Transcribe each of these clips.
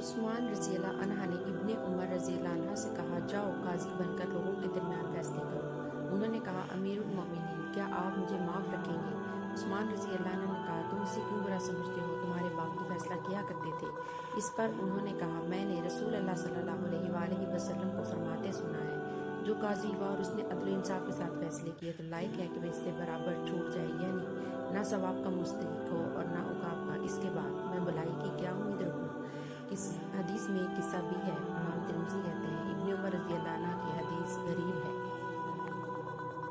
عثمان رضی اللہ عنہ نے ابن عمر رضی اللہ عنہ سے کہا، جاؤ قاضی بن کر لوگوں کے درمیان فیصلے کرو۔ انہوں نے کہا، امیر المومنین، کیا آپ مجھے معاف رکھیں گے؟ عثمان رضی اللہ عنہ نے کہا، تم اسے کیوں برا سمجھتے ہو؟ تمہارے باپ تو فیصلہ کیا کرتے تھے۔ اس پر انہوں نے کہا، میں نے رسول اللہ صلی اللہ علیہ وآلہ وسلم کو فرماتے سنا ہے، جو قاضی ہوا اور اس نے عدل و انصاف کے ساتھ فیصلے کیے تو لائق ہے کہ وہ اس سے برابر چھوٹ جائے، یعنی نہ ثواب کا مستحق ہو اور نہ عقاب کا۔ اس کے بعد میں بھلائی کی کیا امید رکھوں؟ اس حدیث میں ایک قصہ بھی ہے۔ امام ترمذی کہتے ہیں، ابن عمر رضی اللہ عنہ کی حدیث غریب ہے۔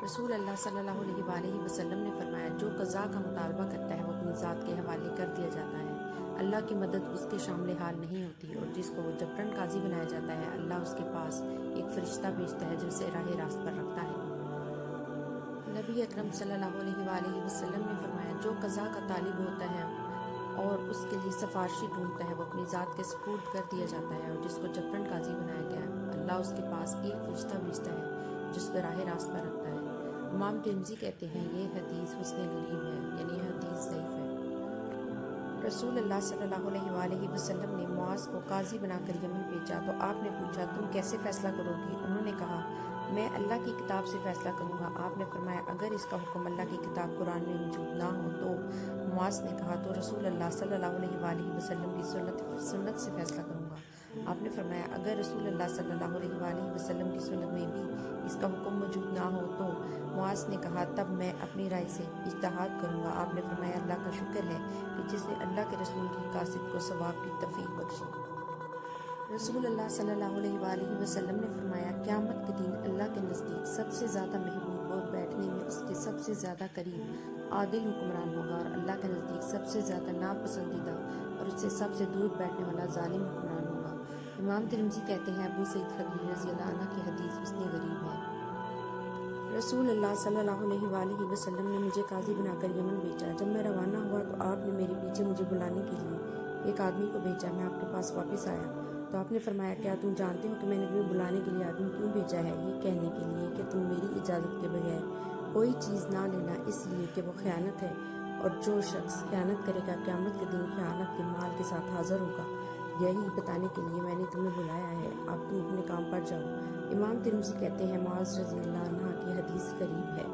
رسول اللہ صلی اللہ علیہ وآلہ وسلم نے فرمایا، جو قضاء کا مطالبہ کرتا ہے وہ اپنی ذات کے حوالے کر دیا جاتا ہے، اللہ کی مدد اس کے شامل حال نہیں ہوتی، اور جس کو وہ جبراً قاضی بنایا جاتا ہے اللہ اس کے پاس ایک فرشتہ بھیجتا ہے جو اسے راہ راست پر رکھتا ہے۔ نبی اکرم صلی اللہ علیہ وآلہ وسلم نے فرمایا، جو قضاء کا طالب ہوتا ہے اور اس کے لیے سفارشی ڈھونڈتا ہے وہ اپنی ذات کے سپرد کر دیا جاتا ہے، اور جس کو جبراً قاضی بنایا گیا ہے اللہ اس کے پاس ایک فرشتہ بھیجتا ہے جس کو راہ راست پر رکھتا ہے۔ امام ترمذی کہتے ہیں، یہ حدیث حسن غریب ہے، یعنی یہ حدیث ضعیف ہے۔ رسول اللہ صلی اللہ علیہ وآلہ وسلم نے معاذ کو قاضی بنا کر یمن بھیجا تو آپ نے پوچھا، تم کیسے فیصلہ کرو گی؟ انہوں نے کہا، میں اللہ کی کتاب سے فیصلہ کروں گا۔ آپ نے فرمایا، اگر اس کا حکم اللہ کی کتاب قرآن میں موجود نہ ہو تو؟ معاذ نے کہا، تو رسول اللہ صلی اللہ علیہ وآلہ وسلم کی سنت سے فیصلہ کروں گا۔ آپ نے فرمایا، اگر رسول اللہ صلی اللہ علیہ وآلہ وسلم کی سنت میں بھی اس کا حکم موجود نہ ہو تو؟ معاذ نے کہا، تب میں اپنی رائے سے اجتہاد کروں گا۔ آپ نے فرمایا، اللہ کا شکر ہے کہ جس نے اللہ کے رسول کی قاصد کو ثواب کی توفیق بخشی۔ رسول اللہ صلی اللہ علیہ وآلہ وسلم نے فرمایا، قیامت کے دن اللہ کے نزدیک سب سے زیادہ محبوب اور بیٹھنے میں اس کے سب سے زیادہ قریب عادل حکمران ہوگا، اور اللہ کے نزدیک سب سے زیادہ ناپسندیدہ اور اس سے سب سے دور بیٹھنے والا ظالم حکمران ہوگا۔ امام ترمذی کہتے ہیں، ابو سعید خدری رضی اللہ عنہ کی حدیث حسن غریب ہے۔ رسول اللہ صلی اللہ علیہ وآلہ وسلم نے مجھے قاضی بنا کر یمن بھیجا۔ جب میں روانہ ہوا تو آپ نے میرے پیچھے مجھے بلانے کے لیے ایک آدمی کو بھیجا۔ میں آپ کے پاس واپس آیا تو آپ نے فرمایا، کیا تم جانتے ہو کہ میں نے تمہیں بلانے کے لیے آدمی کیوں بھیجا ہے؟ یہ کہنے کے لیے کہ تم میری اجازت کے بغیر کوئی چیز نہ لینا، اس لیے کہ وہ خیانت ہے، اور جو شخص خیانت کرے گا قیامت کے دن خیانت کے مال کے ساتھ حاضر ہوگا۔ یہی بتانے کے لیے میں نے تمہیں بلایا ہے، اب تم اپنے کام پر جاؤ۔ امام ترمذی کہتے ہیں، معاذ رضی اللہ عنہ کی حدیث غریب ہے۔